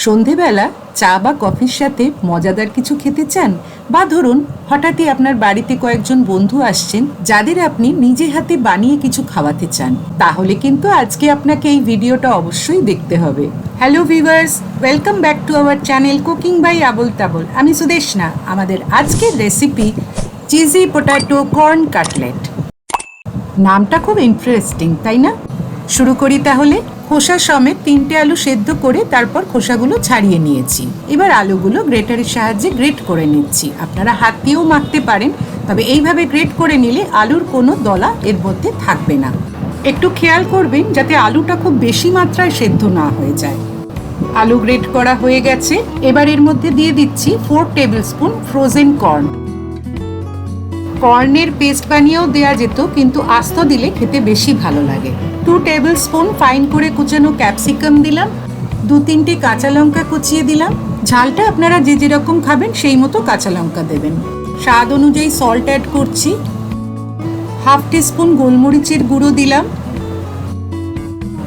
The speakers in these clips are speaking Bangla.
সন্ধেবেলা চা বা কফির সাথে মজাদার কিছু খেতে চান, বা ধরুন হঠাৎই আপনার বাড়িতে কয়েকজন বন্ধু আসছেন যাদের আপনি নিজে হাতে বানিয়ে কিছু খাওয়াতে চান, তাহলে কিন্তু আজকে আপনাকে এই ভিডিওটা অবশ্যই দেখতে হবে। Hello viewers, welcome back to our channel cooking by Abol Tabol. আমি সুদেশনা। আমাদের আজকের recipe cheesy potato corn cutlet. নামটা খুব ইন্টারেস্টিং, তাই না? শুরু করি তাহলে। খোসা সমেত 3টে আলু সেদ্ধ করে তারপর খোসাগুলো ছাড়িয়ে নিয়েছি। এবার আলুগুলো গ্রেটারের সাহায্যে গ্রেট করে নিচ্ছি। আপনারা হাত দিয়েও মাখতে পারেন, তবে এইভাবে গ্রেট করে নিলে আলুর কোনো দলা এর মধ্যে থাকবে না। একটু খেয়াল করবেন যাতে আলুটা খুব বেশি মাত্রায় সেদ্ধ না হয়ে যায়। আলু গ্রেট করা হয়ে গেছে। এবার এর মধ্যে দিয়ে দিচ্ছি 4 টেবিল স্পুন ফ্রোজেন কর্ন। কর্নের পেস্ট বানিয়েও দেওয়া যেত, কিন্তু আস্ত দিলে খেতে বেশি ভালো লাগে। 2 টেবিল স্পুন ফাইন করে কুচানো ক্যাপসিকাম দিলাম। 2-3টে কাঁচা লঙ্কা কুচিয়ে দিলাম। ঝালটা আপনারা যে যেরকম খাবেন সেই মতো কাঁচা লঙ্কা দেবেন। স্বাদ অনুযায়ী সল্ট অ্যাড করছি। 1/2 টিস্পুন গোলমরিচের গুঁড়ো দিলাম।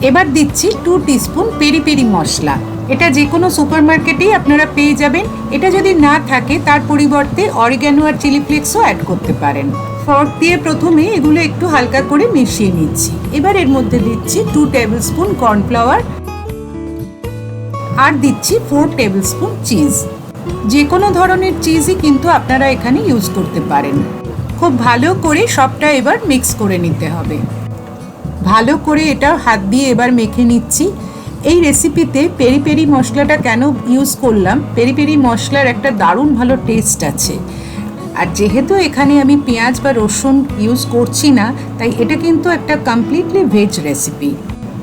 এবার দিচ্ছি 2 টিস্পুন পেরি পেরি মশলা। এটা যে কোনো সুপার মার্কেটেই আপনারা পেয়ে যাবেন। এটা যদি না থাকে তার পরিবর্তে অরিগ্যানো আর চিলি ফ্লেক্সও অ্যাড করতে পারেন। ফর্ক দিয়ে প্রথমে এগুলো একটু হালকা করে মিশিয়ে নিচ্ছি। এবার এর মধ্যে দিচ্ছি 2 টেবিল স্পুন কর্নফ্লাওয়ার আর দিচ্ছি 4 টেবিল স্পুন চিজ। যে কোনো ধরনের চিজই কিন্তু আপনারা এখানে ইউজ করতে পারেন। খুব ভালো করে সবটা এবার মিক্স করে নিতে হবে। ভালো করে এটা হাত দিয়ে এবার মেখে নিচ্ছি। এই রেসিপিতে পেরি পেরি মশলাটা কেন ইউজ করলাম, পেরি পেরি মশলার একটা দারুণ ভালো টেস্ট আছে। আর যেহেতু এখানে আমি পেঁয়াজ বা রসুন ইউজ করছি না, তাই এটা কিন্তু একটা কমপ্লিটলি ভেজ রেসিপি।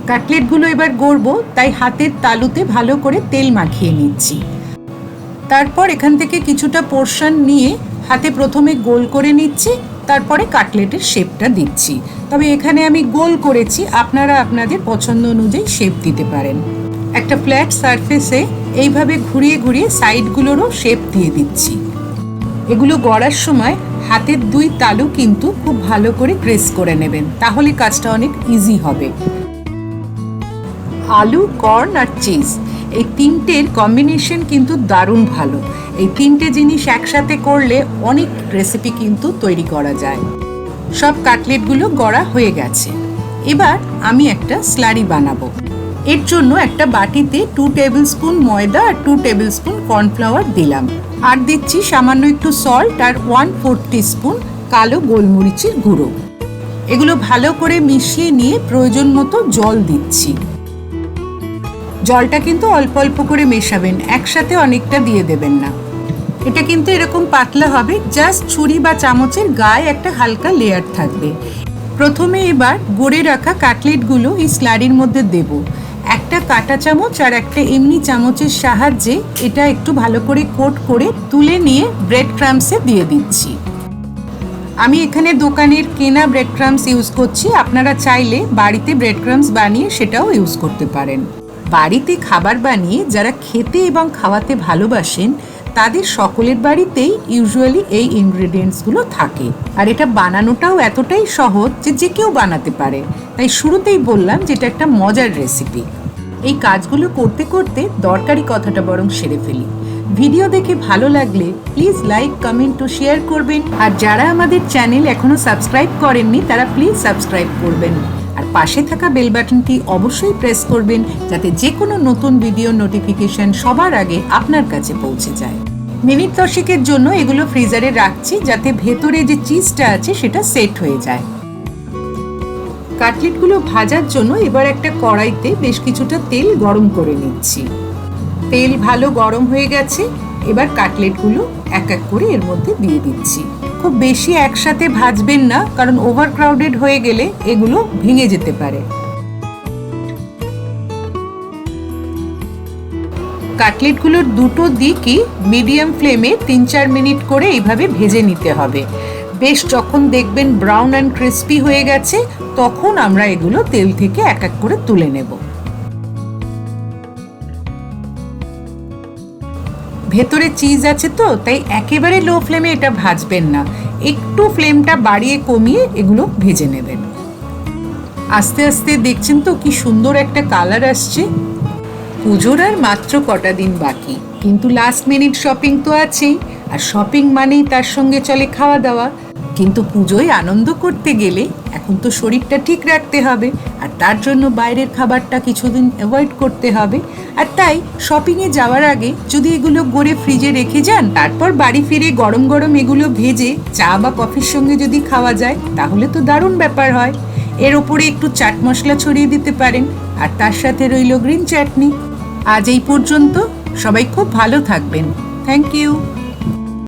কাটলেটগুলো এবার গড়বো, তাই হাতের তালুতে ভালো করে তেল মাখিয়ে নিচ্ছি। তারপর এখান থেকে কিছুটা পোর্শন নিয়ে হাতে প্রথমে গোল করে নিচ্ছি, তারপরে কাটলেটের শেপটা দিচ্ছি। তবে এখানে আমি গোল করেছি, আপনারা আপনাদের পছন্দ অনুযায়ী শেপ দিতে পারেন। একটা ফ্ল্যাট সারফেসে এইভাবে ঘুরিয়ে ঘুরিয়ে সাইডগুলোরও শেপ দিয়ে দিচ্ছি। এগুলো গড়ার সময় হাতের 2 তালু কিন্তু খুব ভালো করে প্রেস করে নেবেন, তাহলে কাজটা অনেক ইজি হবে। আলু, কর্ন আর চিজ, এই 3টের কম্বিনেশন কিন্তু দারুণ ভালো। এই 3টে জিনিস একসাথে করলে অনেক রেসিপি কিন্তু তৈরি করা যায়। সব কাটলেটগুলো গড়া হয়ে গেছে। এবার আমি একটা স্লারি বানাবো। এর জন্য একটা বাটিতে 2 টেবিল স্পুন ময়দা আর 2 টেবিল স্পুন কর্নফ্লাওয়ার দিলাম। আর দিচ্ছি সামান্য একটু সল্ট আর 1/4 টিস্পুন কালো গোলমরিচের গুঁড়ো। এগুলো ভালো করে মিশিয়ে নিয়ে প্রয়োজন মতো জল দিচ্ছি। জলটা কিন্তু অল্প অল্প করে মেশাবেন, একসাথে অনেকটা দিয়ে দেবেন না। এটা কিন্তু এরকম পাতলা হবে, জাস্ট ছুরি বা চামচের গায়ে একটা হালকা লেয়ার থাকবে। প্রথমে এবার গড়ে রাখা কাটলেটগুলো এই স্লারির মধ্যে দেব। একটা কাঁটা চামচ আর একটা এমনি চামচের সাহায্যে এটা একটু ভালো করে কোট করে তুলে নিয়ে ব্রেড ক্রাম্বসে দিয়ে দিচ্ছি। আমি এখানে দোকানের কেনা ব্রেড ক্রাম্বস ইউজ করছি। আপনারা চাইলে বাড়িতে ব্রেড ক্রাম্বস বানিয়ে সেটাও ইউজ করতে পারেন। বাড়িতে খাবার বানিয়ে যারা খেতে এবং খাওয়াতে ভালোবাসেন তাদের সকলের বাড়িতেই ইউজুয়ালি এই ইনগ্রেডিয়েন্টসগুলো থাকে। আর এটা বানানোটাও এতটাই সহজ যে যে কেউ বানাতে পারে। তাই শুরুতেই বললাম যে এটা একটা মজার রেসিপি। এই কাজগুলো করতে করতে দরকারি কথাটা বরং সেরে ফেলি। ভিডিও দেখে ভালো লাগলে প্লিজ লাইক, কমেন্ট ও শেয়ার করবেন। আর যারা আমাদের চ্যানেল এখনো সাবস্ক্রাইব করেননি তারা প্লিজ সাবস্ক্রাইব করবেন। আর পাশে থাকা বেল বাটনটি অবশ্যই প্রেস করবেন, যাতে যে কোনো নতুন ভিডিও নোটিফিকেশন সবার আগে আপনার কাছে পৌঁছে যায়। মিনিট 10-এর জন্য এগুলো ফ্রিজারে রাখছি, যাতে ভেতরে যে চিজটা আছে সেটা সেট হয়ে যায়। কাটলেটগুলো ভাজার জন্য এবার একটা কড়াইতে বেশ কিছুটা তেল গরম করে নিচ্ছি। তেল ভালো গরম হয়ে গেছে। এবার কাটলেটগুলো এক এক করে এর মধ্যে দিয়ে দিচ্ছি। খুব বেশি একসাথে ভাজবেন না, কারণ ওভার ক্রাউডেড হয়ে গেলে এগুলো ভেঙে যেতে পারে। কাটলেটগুলোর দুটো দিকই মিডিয়াম ফ্লেমে 3-4 মিনিট করে এইভাবে ভেজে নিতে হবে। বেশ যখন দেখবেন ব্রাউন অ্যান্ড ক্রিস্পি হয়ে গেছে, তখন আমরা এগুলো তেল থেকে এক এক করে তুলে নেব। ভেতরে চিজ আছে তো, তাই একেবারে লো ফ্লেমে এটা ভাজবেন না, একটু ফ্লেমটা বাড়িয়ে কমিয়ে এগুলো ভেজে নেবেন। আস্তে আস্তে দেখছেন তো কি সুন্দর একটা কালার আসছে। পুজোর আর মাত্র কটা দিন বাকি, কিন্তু লাস্ট মিনিট শপিং তো আছেই। আর শপিং মানেই তার সঙ্গে চলে খাওয়া দাওয়া। কিন্তু পুজোয় আনন্দ করতে গেলে এখন তো শরীরটা ঠিক রাখতে হবে, আর তার জন্য বাইরের খাবারটা কিছুদিন অ্যাভয়েড করতে হবে। আর তাই শপিংয়ে যাওয়ার আগে যদি এগুলো গড়ে ফ্রিজে রেখে যান, তারপর বাড়ি ফিরে গরম গরম এগুলো ভেজে চা বা কফির সঙ্গে যদি খাওয়া যায়, তাহলে তো দারুণ ব্যাপার হয়। এর ওপরে একটু চাট মশলা ছড়িয়ে দিতে পারেন, আর তার সাথে রইল গ্রিন চাটনি। আজ এই পর্যন্ত, সবাই খুব ভালো থাকবেন। Thank you.